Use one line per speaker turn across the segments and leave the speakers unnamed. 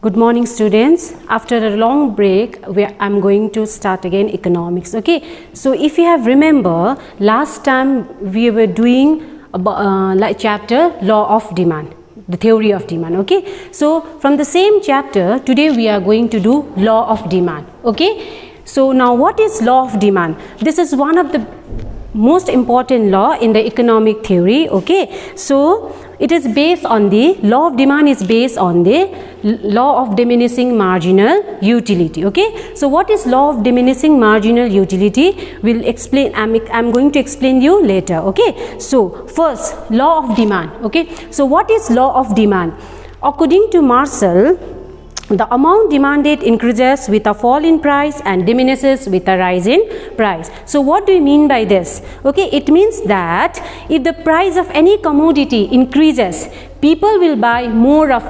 Good morning, students. After a long break, I'm going to start again economics. Okay. So if you have remember, last time we were doing like chapter law of demand, the theory of demand. Okay. So from the same chapter, today we are going to do law of demand. Okay. So now what is law of demand? This is one of the most important law in the economic theory. Okay. So it is based on the law of demand is based on the law of diminishing marginal utility. Okay. So what is law of diminishing marginal utility? We'll explain. I'm going to explain you later. Okay. So first, law of demand. Okay. So what is law of demand? According to Marshall, the amount demanded increases with a fall in price and diminishes with a rise in price. So what do you mean by this? Okay, it means that if the price of any commodity increases, people will buy more of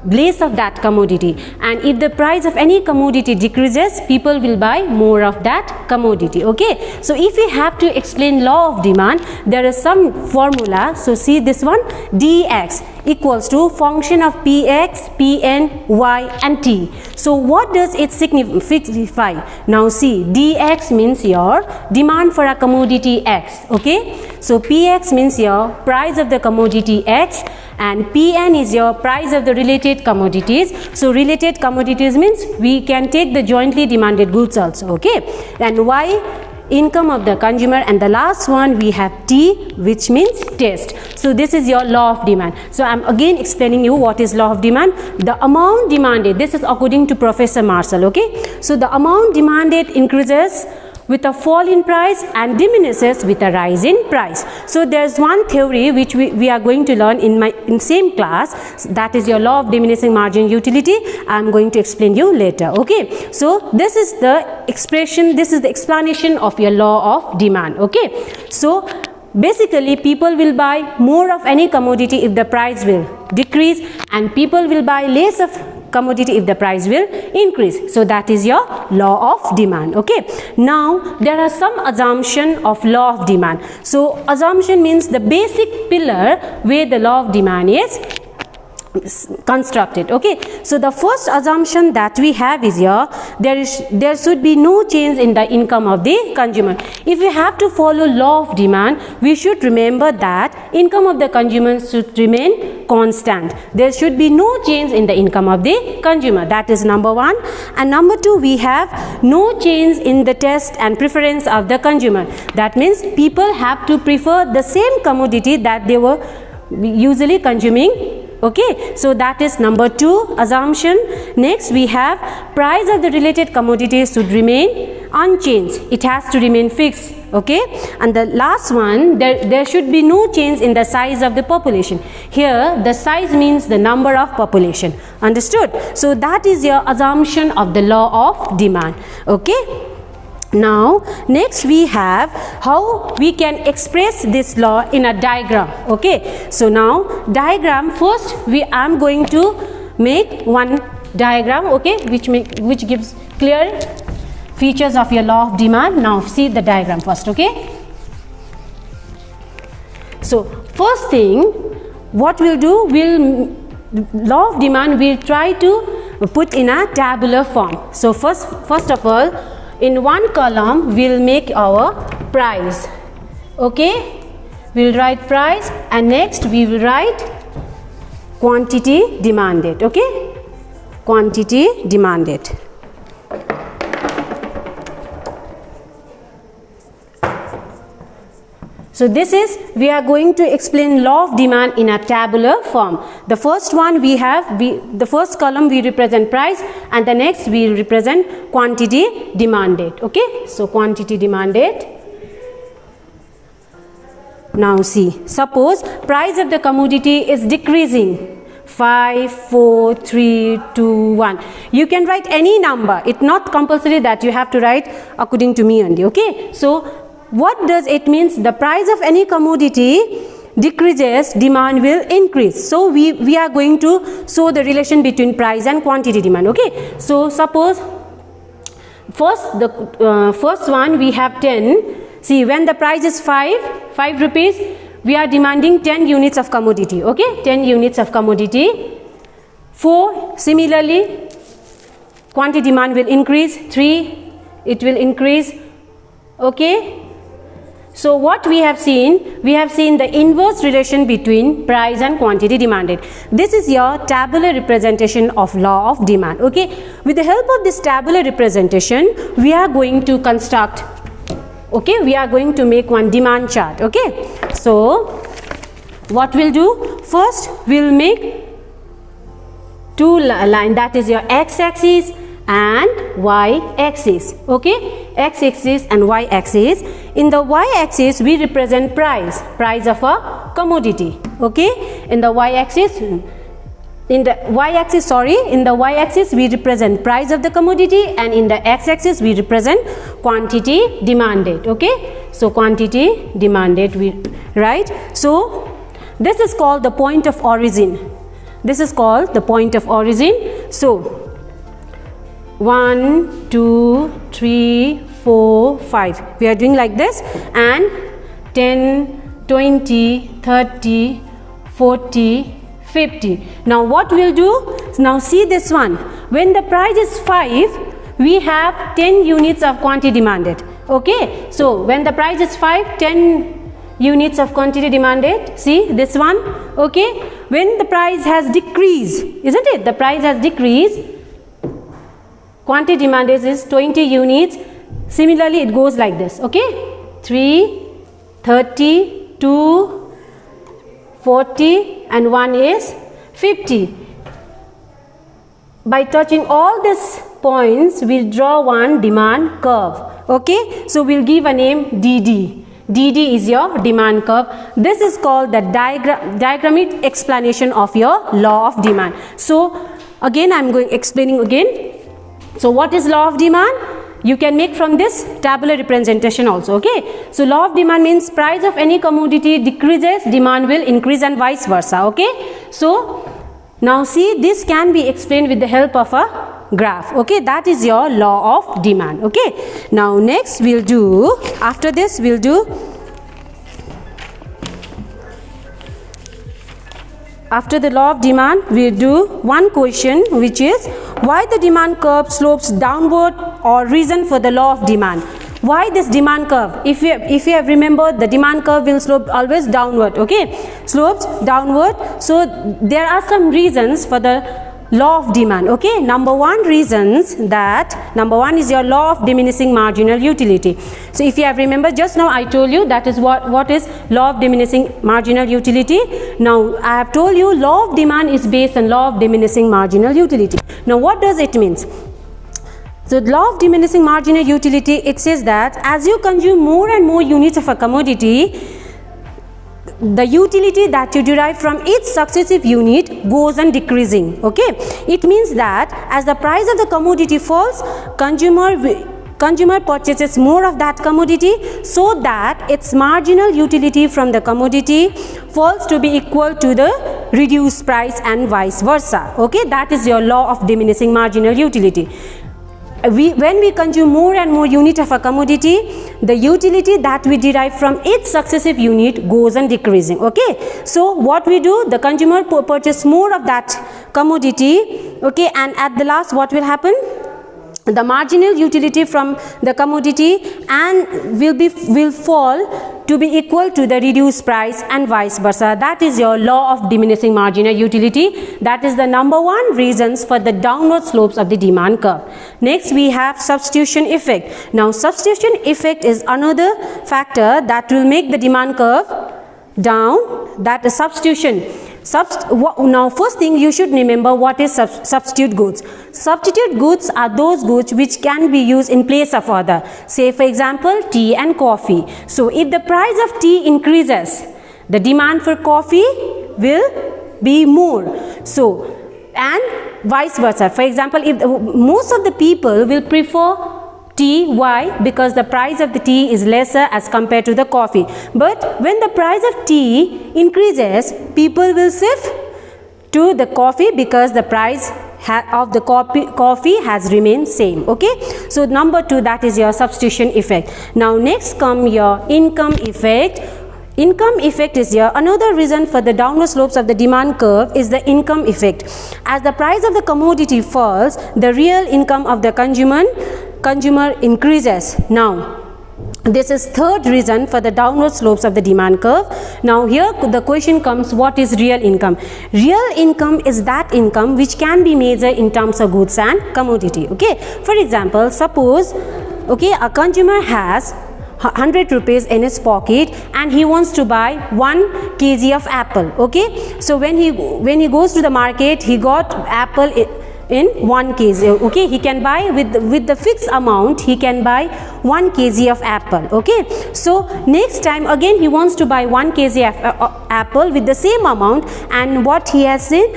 less of that commodity, and if the price of any commodity decreases, people will buy more of that commodity. Okay, so if we have to explain law of demand, there is some formula. So see this one, dx equals to function of px, pn, y and t. So what does it signify? Now see, dx means your demand for a commodity x. Okay, so px means your price of the commodity x, and Pn is your price of the related commodities. So related commodities means we can take the jointly demanded goods also. Okay, and Y, income of the consumer, and the last one we have T, which means test. So this is your law of demand. So I'm again explaining you what is law of demand. The amount demanded, this is according to Professor Marshall. Okay, so the amount demanded increases with a fall in price and diminishes with a rise in price. So there's one theory which we are going to learn in same class, that is your law of diminishing margin utility. I'm going to explain you later. Okay, so this is the expression, this is the explanation of your law of demand. Okay, so basically people will buy more of any commodity if the price will decrease, and people will buy less of commodity if the price will increase. So that is your law of demand. Okay, now there are some assumption of law of demand. So assumption means the basic pillar where the law of demand is constructed. Okay, so the first assumption that we have is here, there should be no change in the income of the consumer. If we have to follow law of demand, we should remember that income of the consumer should remain constant. There should be no change in the income of the consumer. That is number one. And number two, we have no change in the taste and preference of the consumer. That means people have to prefer the same commodity that they were usually consuming. Okay, so that is number two assumption. Next we have price of the related commodities should remain unchanged. It has to remain fixed. Okay, and the last one, there should be no change in the size of the population. Here the size means the number of population. Understood? So that is your assumption of the law of demand. Okay. Now next we have how we can express this law in a diagram. Okay, so now diagram, first I'm going to make one diagram. Okay, which gives clear features of your law of demand. Now see the diagram first. Okay, so first thing what we'll do, law of demand we'll try to put in a tabular form. So first of all, in one column we'll make our price. Okay, we'll write price, and next we will write quantity demanded. Okay, quantity demanded. So this is, we are going to explain law of demand in a tabular form. The first one we have, the first column we represent price, and the next we will represent quantity demanded. Okay, so quantity demanded. Now see, suppose price of the commodity is decreasing. 5, 4, 3, 2, 1. You can write any number. It's not compulsory that you have to write according to me only. Okay, so what does it means? The price of any commodity decreases, demand will increase. So we are going to show the relation between price and quantity demand. Okay, so suppose first the first one we have 10. See, when the price is 5 rupees, we are demanding 10 units of commodity. Okay, 10 units of commodity. 4, similarly, quantity demand will increase. 3, it will increase. Okay. So what we have seen the inverse relation between price and quantity demanded. This is your tabular representation of law of demand. Okay. With the help of this tabular representation, we are going to construct, okay, we are going to make one demand chart. Okay. So what we'll do, first we'll make two lines, that is your x-axis and y-axis. Okay, x-axis and y-axis. In the y-axis we represent price of a commodity. Okay, in the y-axis we represent price of the commodity, and in the x-axis we represent quantity demanded. Okay, so quantity demanded, we right. So this is called the point of origin. This is called the point of origin. So 1, 2, 3, 4, 5. We are doing like this, and 10, 20, 30, 40, 50. Now what we'll do, now see this one. When the price is 5, we have 10 units of quantity demanded. Okay, so when the price is 5, 10 units of quantity demanded. See this one. Okay, when the price has decreased, isn't it? The price has decreased, quantity demanded is 20 units. Similarly, it goes like this. Okay, 3, 30, 2, 40, and 1 is 50. By touching all these points, we'll draw one demand curve. Okay, so we'll give a name DD. DD is your demand curve. This is called the diagrammatic explanation of your law of demand. So again, I'm explaining again. So what is law of demand? You can make from this tabular representation also. Okay, so law of demand means price of any commodity decreases, demand will increase, and vice versa. Okay, so now see, this can be explained with the help of a graph. Okay, that is your law of demand. Okay, now next we'll do, after this we'll do, after the law of demand we'll do one question, which is why the demand curve slopes downward, or reason for the law of demand. Why this demand curve? If you have remembered, the demand curve will slope always downward. Okay, slopes downward. So there are some reasons for the law of demand. Okay, number one is your law of diminishing marginal utility. So if you have remembered, just now I told you that is what is law of diminishing marginal utility. Now I have told you law of demand is based on law of diminishing marginal utility. Now what does it mean? So the law of diminishing marginal utility, it says that as you consume more and more units of a commodity, the utility that you derive from each successive unit goes on decreasing. Okay, it means that as the price of the commodity falls, consumer purchases more of that commodity, so that its marginal utility from the commodity falls to be equal to the reduced price, and vice versa. Okay, that is your law of diminishing marginal utility. When we consume more and more unit of a commodity, the utility that we derive from each successive unit goes on decreasing. Okay, so what we do, the consumer purchase more of that commodity. Okay, and at the last what will happen? The marginal utility from the commodity and will fall to be equal to the reduced price, and vice versa. That is your law of diminishing marginal utility. That is the number one reasons for the downward slopes of the demand curve. Next we have substitution effect. Now substitution effect is another factor that will make the demand curve down. That is substitution. Now first thing you should remember, what is substitute goods. Substitute goods are those goods which can be used in place of other. Say for example tea and coffee. So if the price of tea increases, the demand for coffee will be more. So and vice versa. For example, if most of the people will prefer tea, why? Because the price of the tea is lesser as compared to the coffee. But when the price of tea increases, people will shift to the coffee because the price of the coffee has remained same. Okay, so number two, that is your substitution effect. Now next come your income effect. income effect is here. Another reason for the downward slopes of the demand curve is the income effect. As the price of the commodity falls, the real income of the consumer increases. Now, this is third reason for the downward slopes of the demand curve. Now here the question comes, what is real income? Real income is that income which can be measured in terms of goods and commodity. Okay, for example, suppose a consumer has 100 rupees in his pocket and he wants to buy 1 kg of apple. Okay, so when he goes to the market, he got apple in 1 kg. Okay, he can buy with the fixed amount, he can buy 1 kg of apple. Okay, so next time again he wants to buy 1 kg of apple with the same amount, and what he has seen,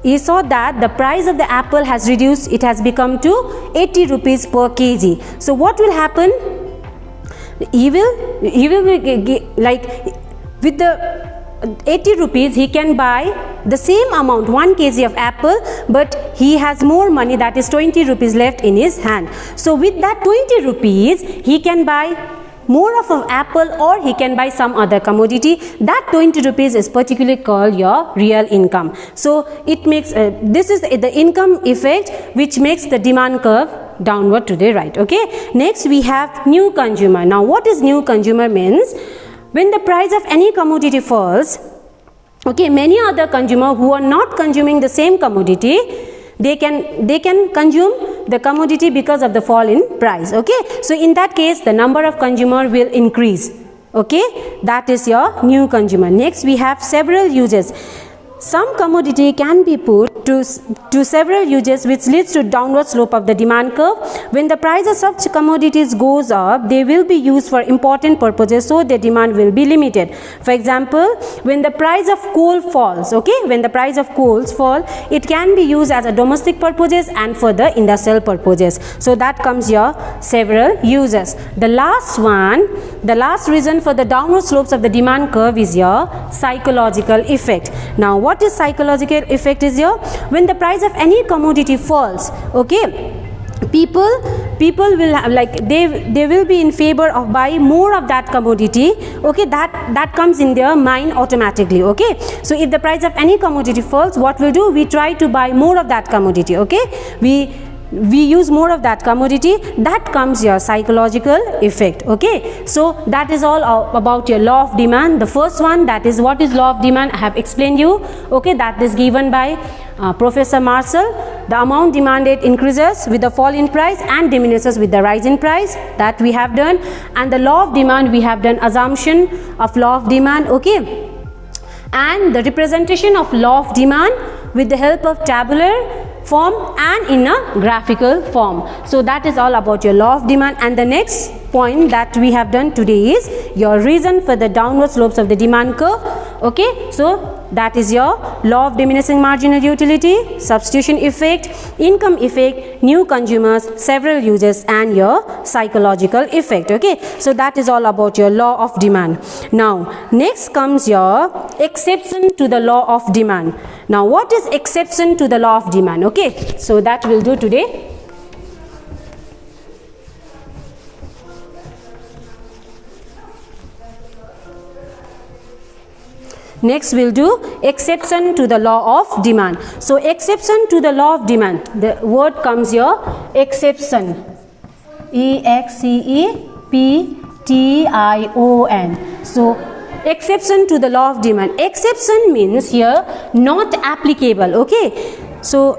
he saw that the price of the apple has reduced. It has become to 80 rupees per kg. So what will happen? He will be like, with the 80 rupees he can buy the same amount, 1 kg of apple, but he has more money, that is 20 rupees left in his hand. So with that 20 rupees he can buy more of an apple, or he can buy some other commodity. That 20 rupees is particularly called your real income. So it makes this is the income effect which makes the demand curve downward to the right. Okay, next we have new consumer. Now what is new consumer means? When the price of any commodity falls, okay, many other consumer who are not consuming the same commodity, they can consume the commodity because of the fall in price. Okay, so in that case the number of consumer will increase. Okay, that is your new consumer. Next we have several uses. Some commodity can be put to several uses, which leads to downward slope of the demand curve. When the price of such commodities goes up, they will be used for important purposes, so their demand will be limited. For example, when the price of coal falls, okay, when the price of coals fall, it can be used as a domestic purposes and for the industrial purposes. So that comes your several uses. The last reason for the downward slopes of the demand curve is your psychological effect. Now what is psychological effect is here? When the price of any commodity falls, okay, people will have, like, they will be in favor of buying more of that commodity. Okay, that comes in their mind automatically. Okay, so if the price of any commodity falls, what we'll do, we try to buy more of that commodity. Okay, we use more of that commodity. That comes your psychological effect. Okay, so that is all about your law of demand. The first one, that is what is law of demand, I have explained you. Okay, that is given by Professor Marshall. The amount demanded increases with the fall in price and diminishes with the rise in price. That we have done. And the law of demand, we have done assumption of law of demand. Okay, and the representation of law of demand with the help of tabular form and in a graphical form. So that is all about your law of demand. And the next point that we have done today is your reason for the downward slopes of the demand curve. Okay, so that is your law of diminishing marginal utility, substitution effect, income effect, new consumers, several uses, and your psychological effect. Okay, so that is all about your law of demand. Now next comes your exception to the law of demand. Now what is exception to the law of demand? Okay, so that we'll do today. Next we'll do exception to the law of demand. So exception to the law of demand, the word comes here, exception, E-X-C-E-P-T-I-O-N. So exception to the law of demand. Exception means here not applicable. Okay, so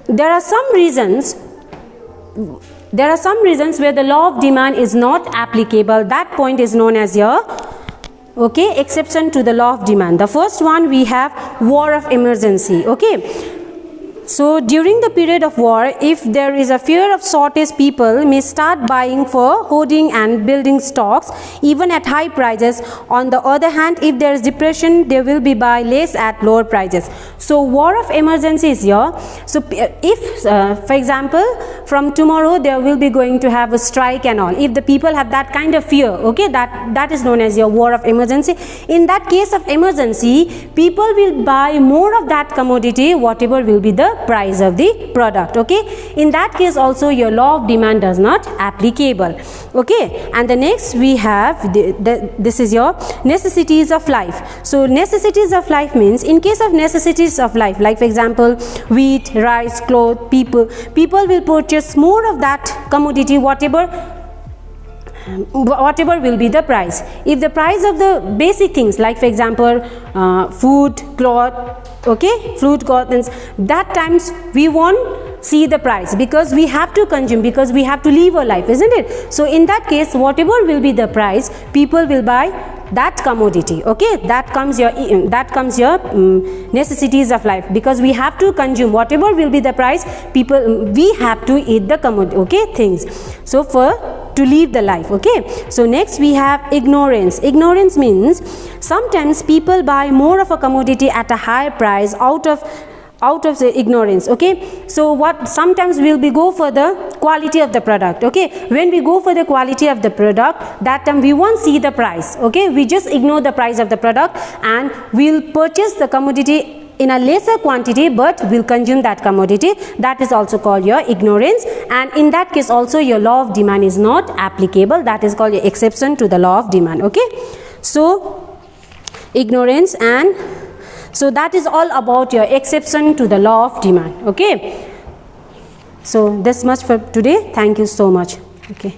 there are some reasons where the law of demand is not applicable. That point is known as your, okay, exception to the law of demand. The first one, we have war of emergency. Okay, so during the period of war, if there is a fear of shortage, people may start buying for hoarding and building stocks even at high prices. On the other hand, if there is depression, they will be buy less at lower prices. So war of emergency is here. So if for example from tomorrow there will be going to have a strike and all, if the people have that kind of fear, okay, that is known as your war of emergency. In that case of emergency, people will buy more of that commodity, whatever will be the price of the product. Okay, in that case also your law of demand does not applicable. Okay, and the next we have this is your necessities of life. So necessities of life means, in case of necessities of life, like for example wheat, rice, clothes, people will purchase more of that commodity, whatever will be the price. If the price of the basic things, like for example food, cloth, okay, food, cloth, that times we won't see the price, because we have to consume, because we have to live our life, isn't it? So in that case, whatever will be the price, people will buy that commodity. Okay, that comes your necessities of life, because we have to consume, whatever will be the price, we have to eat the commodity, okay, things, so to live the life. Okay, so next we have ignorance. Ignorance means sometimes people buy more of a commodity at a higher price out of the ignorance. Okay, so what sometimes we'll go for the quality of the product. Okay, when we go for the quality of the product, that time we won't see the price. Okay, we just ignore the price of the product and we'll purchase the commodity in a lesser quantity, but will consume that commodity. That is also called your ignorance, and in that case also your law of demand is not applicable. That is called your exception to the law of demand. Okay, so ignorance, and so that is all about your exception to the law of demand. Okay, so this much for today. Thank you so much. Okay.